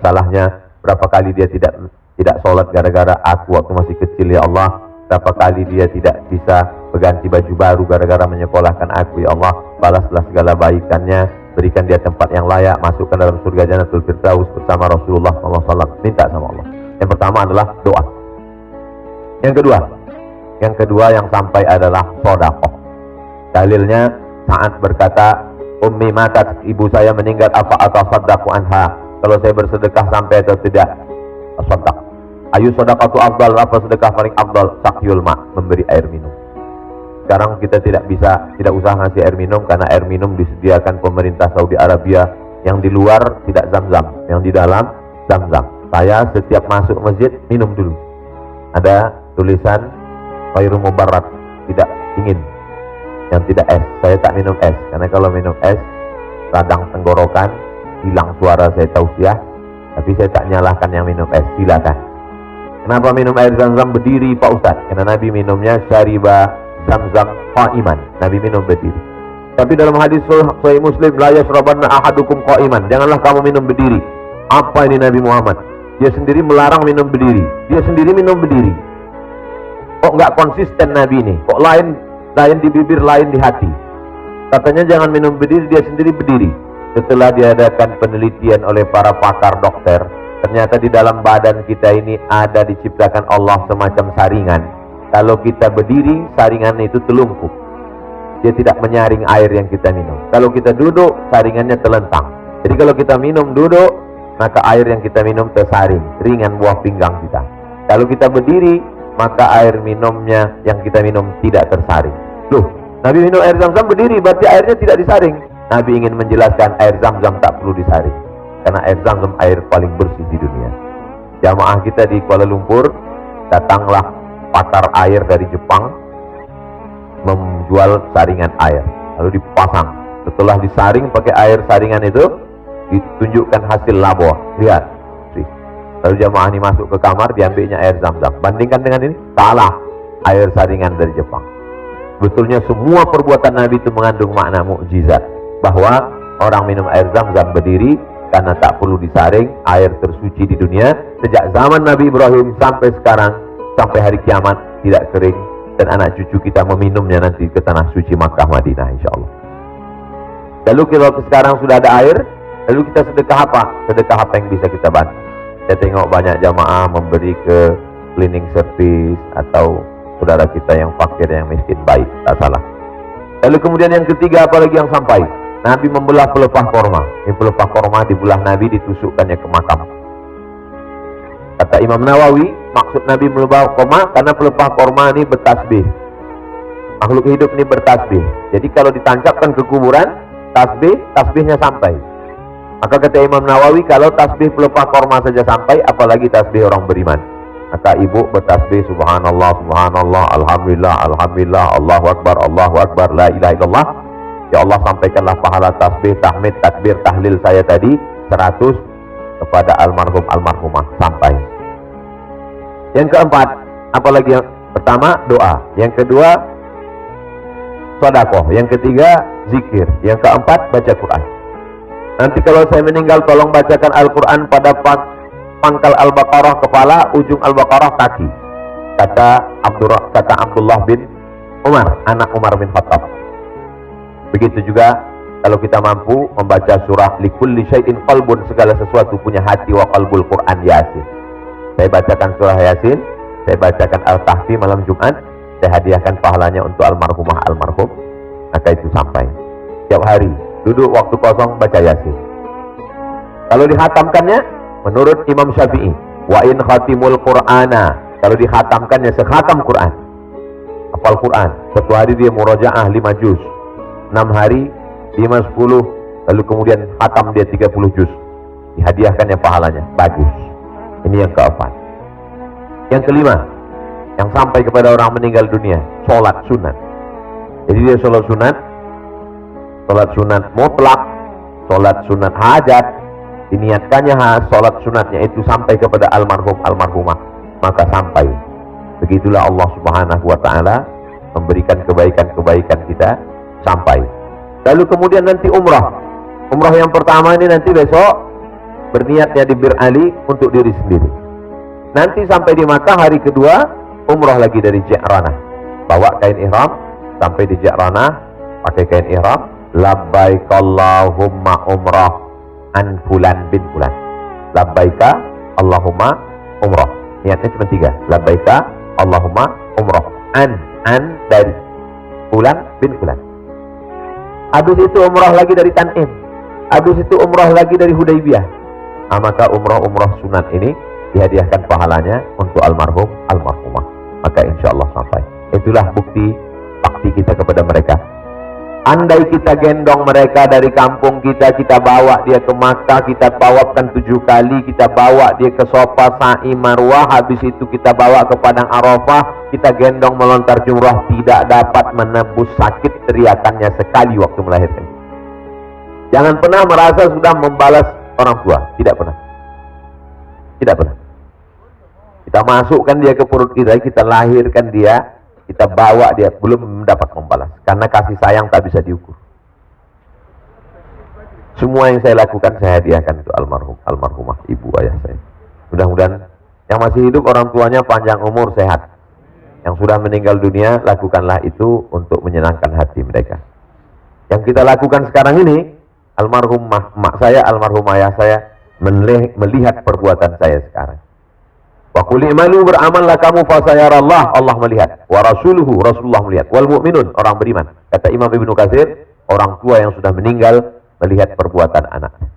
salahnya. Berapa kali dia tidak sholat gara-gara aku waktu masih kecil, ya Allah. Berapa kali dia tidak bisa berganti baju baru gara-gara menyekolahkan aku, ya Allah. Balaslah segala baikannya, berikan dia tempat yang layak, masukkan dalam surga Jannatul Firdaus bersama Rasulullah SAW. Minta sama Allah. Yang pertama adalah doa. Yang kedua yang sampai adalah sedekah. Dalilnya saat berkata, Ummi matat, ibu saya meninggal, apa atasaddaqu anha, kalau saya bersedekah sampai atau tidak? Sedekah. Ayu sedekatu afdal, apa sedekah paling afdal? Sakyul ma, memberi air minum. Sekarang kita tidak usah ngasih air minum, karena air minum disediakan pemerintah Saudi Arabia. Yang di luar tidak Zam-Zam, yang di dalam Zam-Zam. Saya setiap masuk masjid minum dulu. Ada tulisan Khairul Mubarak, tidak dingin, yang tidak es. Saya tak minum es, karena kalau minum es radang tenggorokan, hilang suara saya tausiah. Tapi saya tak nyalahkan yang minum es, silakan. Kenapa minum air Zam-Zam berdiri, Pak Ustaz? Karena Nabi minumnya syariba Zam-Zam qa'iman, Nabi minum berdiri. Tapi dalam hadis Sahih Muslim, la yashrabanna ahadukum qa'iman, janganlah kamu minum berdiri. Apa ini Nabi Muhammad? Dia sendiri melarang minum berdiri, dia sendiri minum berdiri. Kok nggak konsisten Nabi ini? Kok lain di bibir, lain di hati? Katanya jangan minum berdiri, dia sendiri berdiri. Setelah diadakan penelitian oleh para pakar dokter, ternyata di dalam badan kita ini ada diciptakan Allah semacam saringan. Kalau kita berdiri, saringan itu telungkup, dia tidak menyaring air yang kita minum. Kalau kita duduk, saringannya telentang. Jadi kalau kita minum duduk, maka air yang kita minum tersaring, ringan buah pinggang kita. Kalau kita berdiri, maka air minumnya yang kita minum tidak tersaring. Loh, Nabi minum air Zam-Zam berdiri, berarti airnya tidak disaring. Nabi ingin menjelaskan air Zam-Zam tak perlu disaring, karena air Zam-Zam air paling bersih di dunia. Jamaah kita di Kuala Lumpur, datanglah pakar air dari Jepang menjual saringan air, lalu dipasang. Setelah disaring pakai air saringan itu, ditunjukkan hasil labor. Lihat, lalu jamaah ini masuk ke kamar, diambilnya air Zam-Zam. Bandingkan dengan ini, salah, air saringan dari Jepang. Betulnya semua perbuatan Nabi itu mengandung makna mukjizat, bahwa orang minum air Zam-Zam berdiri karena tak perlu disaring, air tersuci di dunia sejak zaman Nabi Ibrahim sampai sekarang, sampai hari kiamat tidak kering, dan anak cucu kita meminumnya nanti ke tanah suci Makkah Madinah insyaallah. Lalu kalau sekarang sudah ada air, lalu kita sedekah apa? Sedekah apa yang bisa kita bantu? Saya tengok banyak jamaah memberi ke cleaning service atau saudara kita yang fakir, yang miskin, baik, tak salah. Lalu kemudian yang ketiga, apalagi yang sampai? Nabi membelah pelepah korma. Ini pelepah korma dibelah Nabi, ditusukkannya ke makam. Kata Imam Nawawi, maksud Nabi membelah korma karena pelepah korma ini bertasbih. Makhluk hidup ini bertasbih. Jadi kalau ditancapkan ke kuburan, tasbihnya sampai. Maka kata Imam Nawawi, kalau tasbih pelepah korma saja sampai, apalagi tasbih orang beriman. Maka ibu bertasbih subhanallah, subhanallah, alhamdulillah, alhamdulillah, Allahu akbar, la ilaha illallah. Ya Allah, sampaikanlah pahala tasbih, tahmid, takbir, tahlil saya tadi 100 kepada almarhum almarhumah, sampai. Yang keempat, apalagi yang pertama doa, yang kedua sedekah, yang ketiga zikir, yang keempat baca Quran. Nanti kalau saya meninggal, tolong bacakan Al-Quran pada pangkal Al-Baqarah kepala, ujung Al-Baqarah kaki. Kata Abdullah bin Umar, anak Umar bin Khattab. Begitu juga kalau kita mampu membaca surah likulli syai'in qalbun, segala sesuatu punya hati, wa qalbul Quran Yasin. Saya bacakan surah Yasin, saya bacakan Al-Kahfi malam Jumat, saya hadiahkan pahalanya untuk almarhumah almarhum, maka itu sampai. Setiap hari duduk waktu kosong baca Yasin. Kalau dihatamkannya menurut Imam Syafi'i, wa in khatimul Qur'ana, kalau dihatamkannya sekhatam Quran, hafal Quran, satu hari dia murajaah 5 juz, 6 hari 5, 10, lalu kemudian khatam dia 30 juz, dihadiahkannya pahalanya, bagus. Ini yang keempat. Yang kelima, yang sampai kepada orang meninggal dunia, sholat sunat. Jadi dia sholat sunat mutlak, sholat sunat hajat, diniatkannya sholat sunatnya itu sampai kepada almarhum almarhumah, maka sampai. Begitulah Allah Subhanahu wa ta'ala memberikan kebaikan-kebaikan kita sampai. Lalu kemudian nanti umrah yang pertama ini nanti besok berniatnya di Bir Ali untuk diri sendiri. Nanti sampai di Makkah hari kedua, umrah lagi dari Ji'ranah. Bawa kain ihram, sampai di Ji'ranah, pakai kain ihram, labbaik Allahumma umrah an fulan bin fulan. Labbaika Allahumma umrah. Niatnya cuma 3. Labbaika Allahumma umrah. An dari fulan bin fulan. Habis itu umrah lagi dari Tan'im. Habis itu umrah lagi dari Hudaybiyah. Maka umrah sunnat ini dihadiahkan pahalanya untuk almarhum almarhumah. Maka insya Allah sampai. Itulah bukti bakti kita kepada mereka. Andai kita gendong mereka dari kampung kita, kita bawa dia ke Makkah, kita tawafkan 7 kali, kita bawa dia ke Safa, Sa'i, Marwah, habis itu kita bawa ke Padang Arafah, kita gendong melontar jumrah, tidak dapat menebus sakit teriakannya sekali waktu melahirkan. Jangan pernah merasa sudah membalas orang tua, tidak pernah. Tidak pernah. Kita masukkan dia ke perut kita lahirkan dia, kita bawa dia, belum mendapat membalas. Karena kasih sayang tak bisa diukur. Semua yang saya lakukan, saya hadiahkan untuk almarhumah ibu ayah saya. Mudah-mudahan yang masih hidup orang tuanya panjang umur, sehat. Yang sudah meninggal dunia, lakukanlah itu untuk menyenangkan hati mereka. Yang kita lakukan sekarang ini, almarhum mak saya, almarhum ayah saya, melihat perbuatan saya sekarang. Wa qul i'malu, beramallah kamu fasayarallah, Allah melihat. Wa rasuluhu, Rasulullah melihat. Wal mu'minun, orang beriman. Kata Imam Ibnu Katsir, orang tua yang sudah meninggal melihat perbuatan anaknya.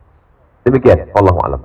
Demikian, Allahu a'lam.